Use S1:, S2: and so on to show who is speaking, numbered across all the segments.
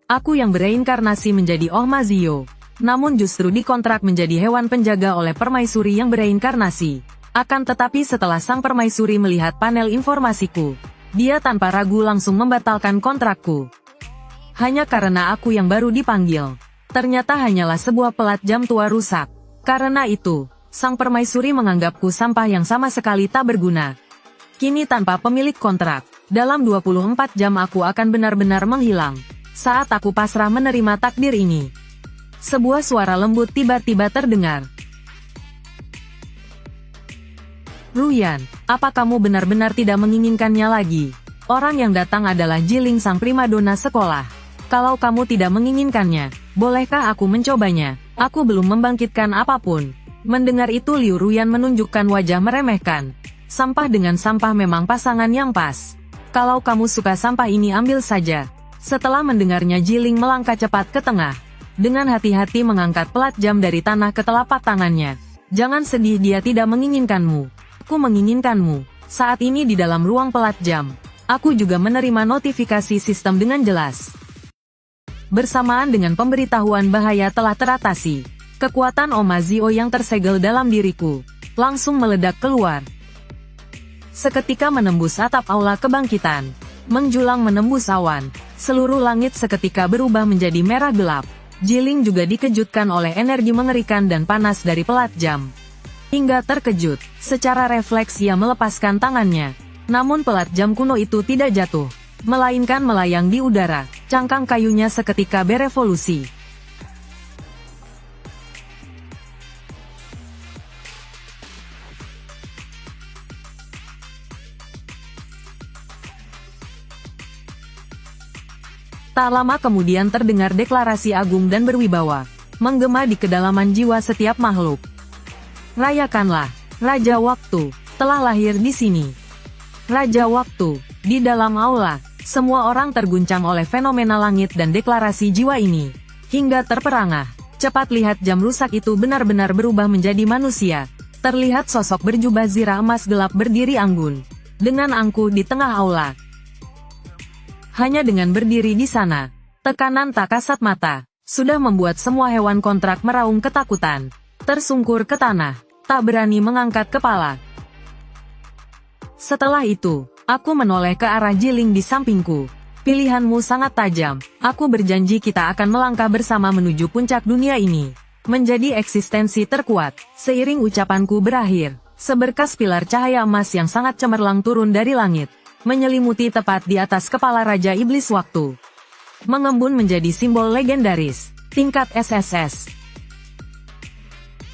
S1: Aku yang bereinkarnasi menjadi Ohmazio. Namun justru dikontrak menjadi hewan penjaga oleh permaisuri yang bereinkarnasi. Akan tetapi setelah sang permaisuri melihat panel informasiku, dia tanpa ragu langsung membatalkan kontrakku. Hanya karena aku yang baru dipanggil. Ternyata hanyalah sebuah pelat jam tua rusak. Karena itu, sang permaisuri menganggapku sampah yang sama sekali tak berguna. Kini tanpa pemilik kontrak, dalam 24 jam aku akan benar-benar menghilang. Saat aku pasrah menerima takdir ini, sebuah suara lembut tiba-tiba terdengar. Ruyan, apa kamu benar-benar tidak menginginkannya lagi? Orang yang datang adalah Jiling sang primadona sekolah. Kalau kamu tidak menginginkannya, bolehkah aku mencobanya? Aku belum membangkitkan apapun. Mendengar itu Liu Ruyan menunjukkan wajah meremehkan. Sampah dengan sampah memang pasangan yang pas. Kalau kamu suka sampah ini ambil saja. Setelah mendengarnya Jiling melangkah cepat ke tengah. Dengan hati-hati mengangkat pelat jam dari tanah ke telapak tangannya. Jangan sedih, dia tidak menginginkanmu. Aku menginginkanmu. Saat ini di dalam ruang pelat jam, aku juga menerima notifikasi sistem dengan jelas. Bersamaan dengan pemberitahuan bahaya telah teratasi, kekuatan Ohmazio yang tersegel dalam diriku langsung meledak keluar. Seketika menembus atap aula kebangkitan, menjulang menembus awan, seluruh langit seketika berubah menjadi merah gelap. Jiling juga dikejutkan oleh energi mengerikan dan panas dari pelat jam. Hingga terkejut, secara refleks ia melepaskan tangannya. Namun pelat jam kuno itu tidak jatuh, melainkan melayang di udara. Cangkang kayunya seketika berevolusi. Tak lama kemudian terdengar deklarasi agung dan berwibawa, menggema di kedalaman jiwa setiap makhluk. Rayakanlah, Raja Waktu telah lahir di sini. Raja Waktu, di dalam aula, semua orang terguncang oleh fenomena langit dan deklarasi jiwa ini. Hingga terperangah, cepat lihat jam rusak itu benar-benar berubah menjadi manusia. Terlihat sosok berjubah zirah emas gelap berdiri anggun, dengan angkuh di tengah aula. Hanya dengan berdiri di sana, tekanan tak kasat mata, sudah membuat semua hewan kontrak meraung ketakutan. Tersungkur ke tanah, tak berani mengangkat kepala. Setelah itu, aku menoleh ke arah Jiling di sampingku. Pilihanmu sangat tajam, aku berjanji kita akan melangkah bersama menuju puncak dunia ini. Menjadi eksistensi terkuat. Seiring ucapanku berakhir, seberkas pilar cahaya emas yang sangat cemerlang turun dari langit, menyelimuti tepat di atas kepala Raja Iblis Waktu. Mengembun menjadi simbol legendaris, tingkat SSS.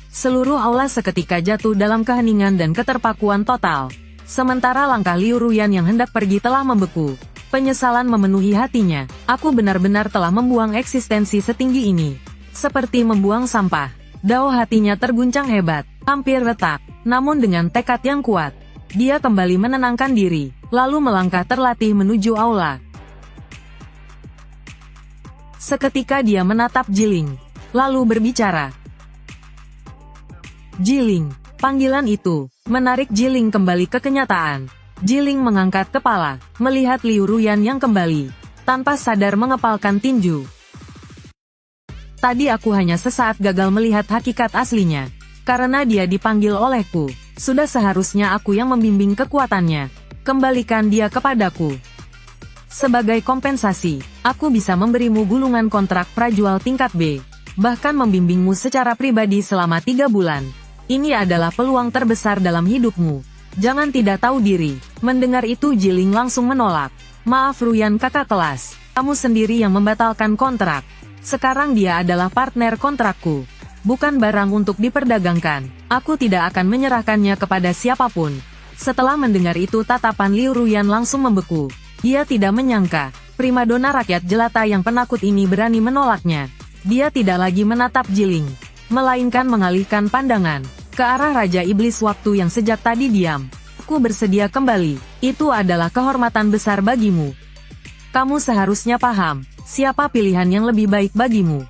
S1: Seluruh aula seketika jatuh dalam keheningan dan keterpakuan total. Sementara langkah Liu Ruyan yang hendak pergi telah membeku. Penyesalan memenuhi hatinya. Aku benar-benar telah membuang eksistensi setinggi ini. Seperti membuang sampah. Dao hatinya terguncang hebat, hampir retak. Namun dengan tekad yang kuat, dia kembali menenangkan diri, lalu melangkah terlatih menuju aula. Seketika dia menatap Jiling, lalu berbicara. Jiling, panggilan itu menarik Jiling kembali ke kenyataan. Jiling mengangkat kepala, melihat Liu Ruyan yang kembali, tanpa sadar mengepalkan tinju. Tadi aku hanya sesaat gagal melihat hakikat aslinya. Karena dia dipanggil olehku, sudah seharusnya aku yang membimbing kekuatannya. Kembalikan dia kepadaku. Sebagai kompensasi, aku bisa memberimu gulungan kontrak prajual tingkat B. Bahkan membimbingmu secara pribadi selama 3 bulan. Ini adalah peluang terbesar dalam hidupmu. Jangan tidak tahu diri. Mendengar itu Jiling langsung menolak. Maaf Ruyan kakak kelas, kamu sendiri yang membatalkan kontrak. Sekarang dia adalah partner kontrakku. Bukan barang untuk diperdagangkan. Aku tidak akan menyerahkannya kepada siapapun. Setelah mendengar itu tatapan Liu Ruyan langsung membeku. Dia tidak menyangka, primadona rakyat jelata yang penakut ini berani menolaknya. Dia tidak lagi menatap Jiling, melainkan mengalihkan pandangan ke arah Raja Iblis Waktu yang sejak tadi diam. Aku bersedia kembali. Itu adalah kehormatan besar bagimu. Kamu seharusnya paham, siapa pilihan yang lebih baik bagimu.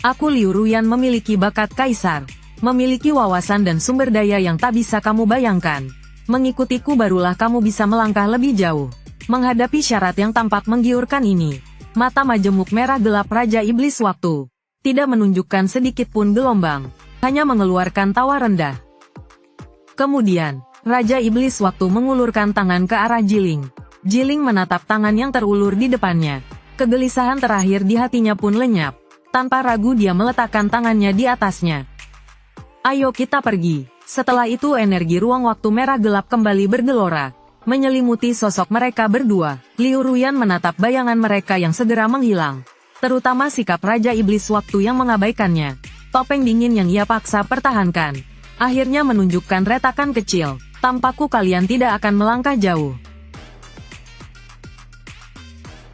S1: Aku Liu Ruyan memiliki bakat kaisar, memiliki wawasan dan sumber daya yang tak bisa kamu bayangkan. Mengikutiku barulah kamu bisa melangkah lebih jauh, menghadapi syarat yang tampak menggiurkan ini. Mata majemuk merah gelap Raja Iblis Waktu tidak menunjukkan sedikit pun gelombang, hanya mengeluarkan tawa rendah. Kemudian, Raja Iblis Waktu mengulurkan tangan ke arah Jiling. Jiling menatap tangan yang terulur di depannya. Kegelisahan terakhir di hatinya pun lenyap. Tanpa ragu dia meletakkan tangannya di atasnya. Ayo kita pergi. Setelah itu energi ruang waktu merah gelap kembali bergelora, menyelimuti sosok mereka berdua. Liu Ruyan menatap bayangan mereka yang segera menghilang. Terutama sikap Raja Iblis Waktu yang mengabaikannya. Topeng dingin yang ia paksa pertahankan akhirnya menunjukkan retakan kecil. Tampakku kalian tidak akan melangkah jauh.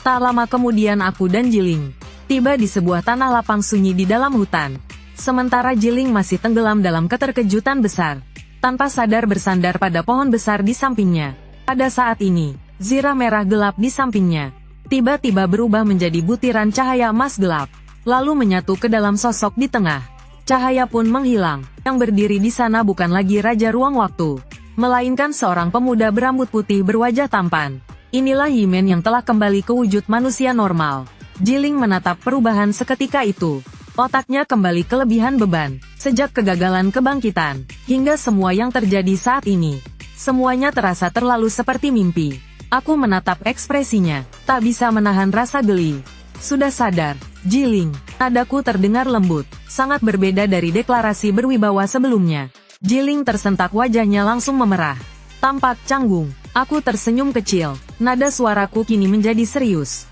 S1: Tak lama kemudian aku dan Jiling tiba di sebuah tanah lapang sunyi di dalam hutan. Sementara Jiling masih tenggelam dalam keterkejutan besar. Tanpa sadar bersandar pada pohon besar di sampingnya. Pada saat ini, zirah merah gelap di sampingnya tiba-tiba berubah menjadi butiran cahaya emas gelap, lalu menyatu ke dalam sosok di tengah. Cahaya pun menghilang. Yang berdiri di sana bukan lagi Raja Ruang Waktu, melainkan seorang pemuda berambut putih berwajah tampan. Inilah Yimen yang telah kembali ke wujud manusia normal. Jiling menatap perubahan seketika itu. Otaknya kembali kelebihan beban, sejak kegagalan kebangkitan, hingga semua yang terjadi saat ini. Semuanya terasa terlalu seperti mimpi. Aku menatap ekspresinya, tak bisa menahan rasa geli. Sudah sadar, Jiling, nadaku terdengar lembut, sangat berbeda dari deklarasi berwibawa sebelumnya. Jiling tersentak, wajahnya langsung memerah. Tampak canggung, aku tersenyum kecil, nada suaraku kini menjadi serius.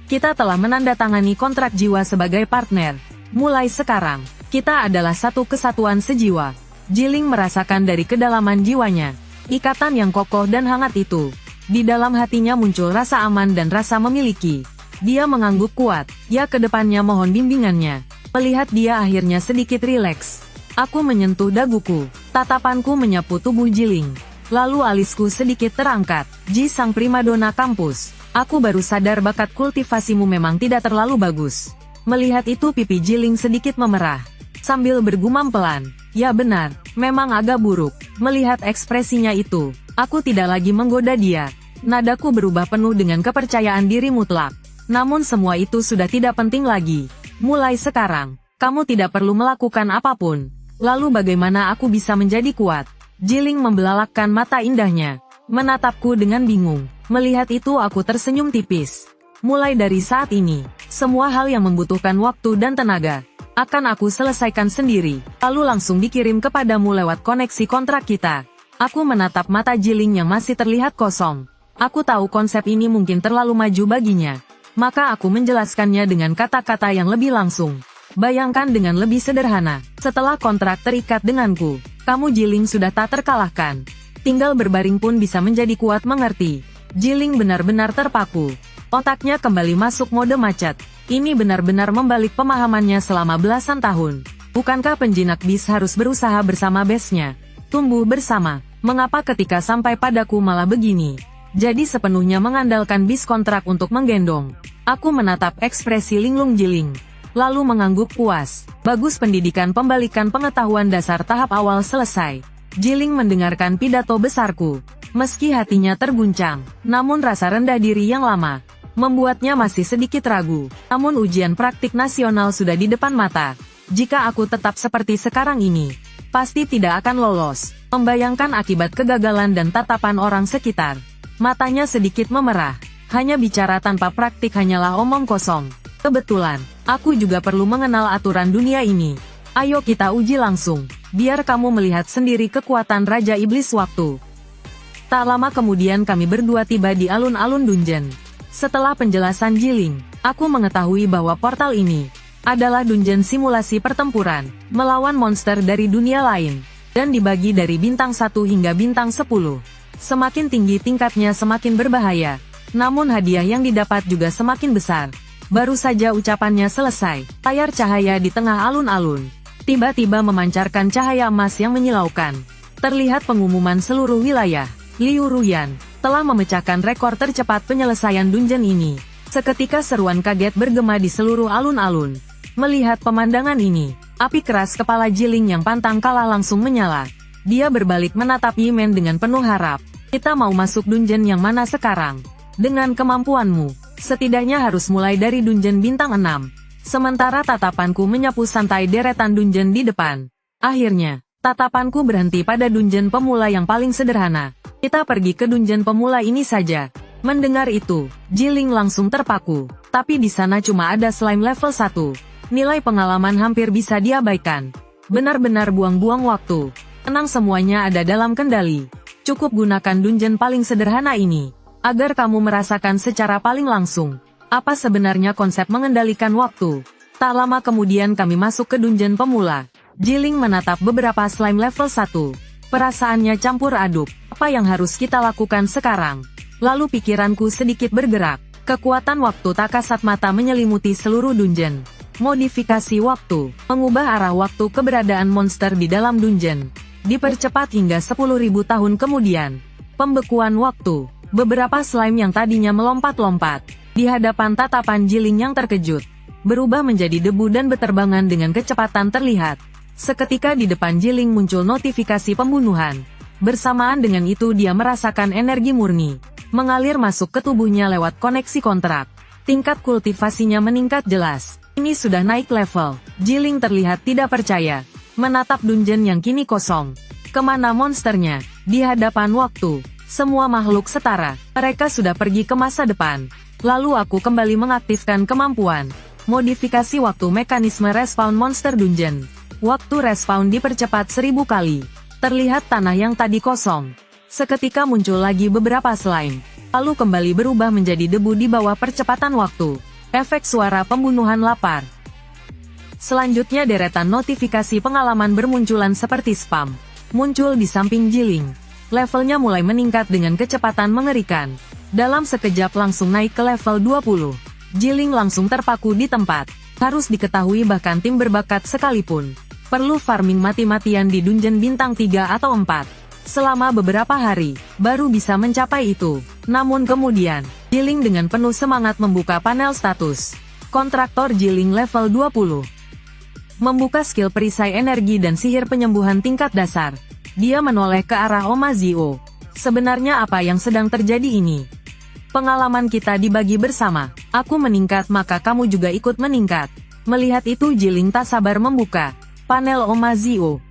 S1: Kita telah menandatangani kontrak jiwa sebagai partner. Mulai sekarang, kita adalah satu kesatuan sejiwa. Jiling merasakan dari kedalaman jiwanya ikatan yang kokoh dan hangat itu. Di dalam hatinya muncul rasa aman dan rasa memiliki. Dia mengangguk kuat. Ya, ke depannya mohon bimbingannya. Melihat dia akhirnya sedikit rileks, aku menyentuh daguku. Tatapanku menyapu tubuh Jiling. Lalu alisku sedikit terangkat. Ji, sang primadona kampus. Aku baru sadar bakat kultivasimu memang tidak terlalu bagus. Melihat itu pipi Jiling sedikit memerah. Sambil bergumam pelan, ya benar, memang agak buruk. Melihat ekspresinya itu, aku tidak lagi menggoda dia. Nadaku berubah penuh dengan kepercayaan diri mutlak. Namun semua itu sudah tidak penting lagi. Mulai sekarang, kamu tidak perlu melakukan apapun. Lalu bagaimana aku bisa menjadi kuat? Jiling membelalakkan mata indahnya, menatapku dengan bingung. Melihat itu aku tersenyum tipis. Mulai dari saat ini, semua hal yang membutuhkan waktu dan tenaga akan aku selesaikan sendiri, lalu langsung dikirim kepadamu lewat koneksi kontrak kita. Aku menatap mata Jiling yang masih terlihat kosong. Aku tahu konsep ini mungkin terlalu maju baginya. Maka aku menjelaskannya dengan kata-kata yang lebih langsung. Bayangkan dengan lebih sederhana, setelah kontrak terikat denganku, kamu Jiling sudah tak terkalahkan. Tinggal berbaring pun bisa menjadi kuat, mengerti? Jiling benar-benar terpaku. Otaknya kembali masuk mode macet. Ini benar-benar membalik pemahamannya selama belasan tahun. Bukankah penjinak bis harus berusaha bersama base-nya? Tumbuh bersama. Mengapa ketika sampai padaku malah begini? Jadi sepenuhnya mengandalkan bis kontrak untuk menggendong. Aku menatap ekspresi linglung Jiling, lalu mengangguk puas. Bagus, pendidikan pembalikan pengetahuan dasar tahap awal selesai. Jiling mendengarkan pidato besarku. Meski hatinya terguncang, namun rasa rendah diri yang lama membuatnya masih sedikit ragu. Namun ujian praktik nasional sudah di depan mata. Jika aku tetap seperti sekarang ini, pasti tidak akan lolos. Membayangkan akibat kegagalan dan tatapan orang sekitar, matanya sedikit memerah. Hanya bicara tanpa praktik hanyalah omong kosong. Kebetulan, aku juga perlu mengenal aturan dunia ini. Ayo kita uji langsung, biar kamu melihat sendiri kekuatan Raja Iblis Waktu. Tak lama kemudian kami berdua tiba di alun-alun dungeon. Setelah penjelasan Jiling, aku mengetahui bahwa portal ini adalah dungeon simulasi pertempuran melawan monster dari dunia lain, dan dibagi dari bintang 1 hingga bintang 10. Semakin tinggi tingkatnya semakin berbahaya, namun hadiah yang didapat juga semakin besar. Baru saja ucapannya selesai, layar cahaya di tengah alun-alun tiba-tiba memancarkan cahaya emas yang menyilaukan. Terlihat pengumuman seluruh wilayah. Liu Ruyan telah memecahkan rekor tercepat penyelesaian dungeon ini. Seketika seruan kaget bergema di seluruh alun-alun. Melihat pemandangan ini, api keras kepala Jiling yang pantang kalah langsung menyala. Dia berbalik menatap Yimen dengan penuh harap. Kita mau masuk dungeon yang mana sekarang? Dengan kemampuanmu, Setidaknya harus mulai dari dungeon bintang 6. Sementara tatapanku menyapu santai deretan dungeon di depan. Akhirnya, tatapanku berhenti pada dungeon pemula yang paling sederhana. Kita pergi ke dungeon pemula ini saja. Mendengar itu, Jiling langsung terpaku. Tapi di sana cuma ada slime level 1. Nilai pengalaman hampir bisa diabaikan. Benar-benar buang-buang waktu. Tenang, semuanya ada dalam kendali. Cukup gunakan dungeon paling sederhana ini, agar kamu merasakan secara paling langsung apa sebenarnya konsep mengendalikan waktu. Tak lama kemudian kami masuk ke dungeon pemula. Jiling menatap beberapa slime level 1. Perasaannya campur aduk. Apa yang harus kita lakukan sekarang? Lalu pikiranku sedikit bergerak. Kekuatan waktu tak kasat mata menyelimuti seluruh dungeon. Modifikasi waktu. Mengubah arah waktu keberadaan monster di dalam dungeon. Dipercepat hingga 10.000 tahun kemudian. Pembekuan waktu. Beberapa slime yang tadinya melompat-lompat di hadapan tatapan Jiling yang terkejut, berubah menjadi debu dan beterbangan dengan kecepatan terlihat. Seketika di depan Jiling muncul notifikasi pembunuhan. Bersamaan dengan itu dia merasakan energi murni mengalir masuk ke tubuhnya lewat koneksi kontrak. Tingkat kultivasinya meningkat jelas. Ini sudah naik level. Jiling terlihat tidak percaya, menatap dungeon yang kini kosong. Kemana monsternya? Di hadapan waktu, semua makhluk setara. Mereka sudah pergi ke masa depan. Lalu aku kembali mengaktifkan kemampuan modifikasi waktu mekanisme respawn monster dungeon. Waktu respawn dipercepat 1000 kali. Terlihat tanah yang tadi kosong seketika muncul lagi beberapa slime, lalu kembali berubah menjadi debu di bawah percepatan waktu. Efek suara pembunuhan lapar. Selanjutnya deretan notifikasi pengalaman bermunculan seperti spam. Muncul di samping Jiling. Levelnya mulai meningkat dengan kecepatan mengerikan. Dalam sekejap langsung naik ke level 20. Jiling langsung terpaku di tempat. Harus diketahui bahkan tim berbakat sekalipun perlu farming mati-matian di dungeon bintang 3 atau 4. Selama beberapa hari, baru bisa mencapai itu. Namun kemudian, Jiling dengan penuh semangat membuka panel status. Kontraktor Jiling level 20. Membuka skill perisai energi dan sihir penyembuhan tingkat dasar. Dia menoleh ke arah Omazio. Sebenarnya apa yang sedang terjadi ini? Pengalaman kita dibagi bersama. Aku meningkat maka kamu juga ikut meningkat. Melihat itu Jiling tak sabar membuka panel Omazio.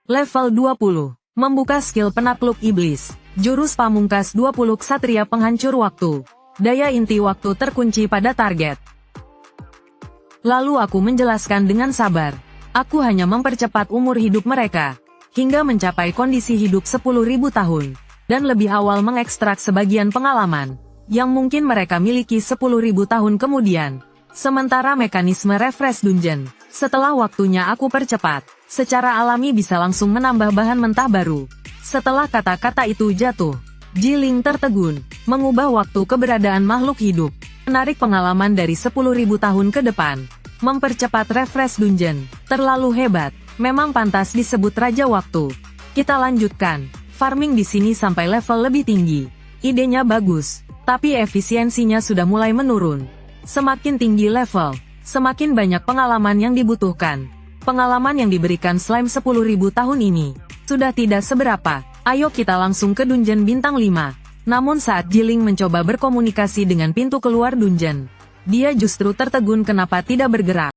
S1: Level 20. Membuka skill penakluk iblis. Jurus pamungkas 20 Ksatria penghancur waktu. Daya inti waktu terkunci pada target. Lalu aku menjelaskan dengan sabar. Aku hanya mempercepat umur hidup mereka hingga mencapai kondisi hidup 10.000 tahun. Dan lebih awal mengekstrak sebagian pengalaman yang mungkin mereka miliki 10.000 tahun kemudian. Sementara mekanisme refresh dungeon, setelah waktunya aku percepat, secara alami bisa langsung menambah bahan mentah baru. Setelah kata-kata itu jatuh, Jiling tertegun, mengubah waktu keberadaan makhluk hidup, menarik pengalaman dari 10.000 tahun ke depan, mempercepat refresh dungeon. Terlalu hebat, memang pantas disebut Raja Waktu. Kita lanjutkan. Farming di sini sampai level lebih tinggi. Idenya bagus, tapi efisiensinya sudah mulai menurun. Semakin tinggi level, semakin banyak pengalaman yang dibutuhkan. Pengalaman yang diberikan slime 10.000 tahun ini sudah tidak seberapa. Ayo kita langsung ke dungeon bintang 5. Namun saat Jiling mencoba berkomunikasi dengan pintu keluar dungeon, dia justru tertegun kenapa tidak bergerak.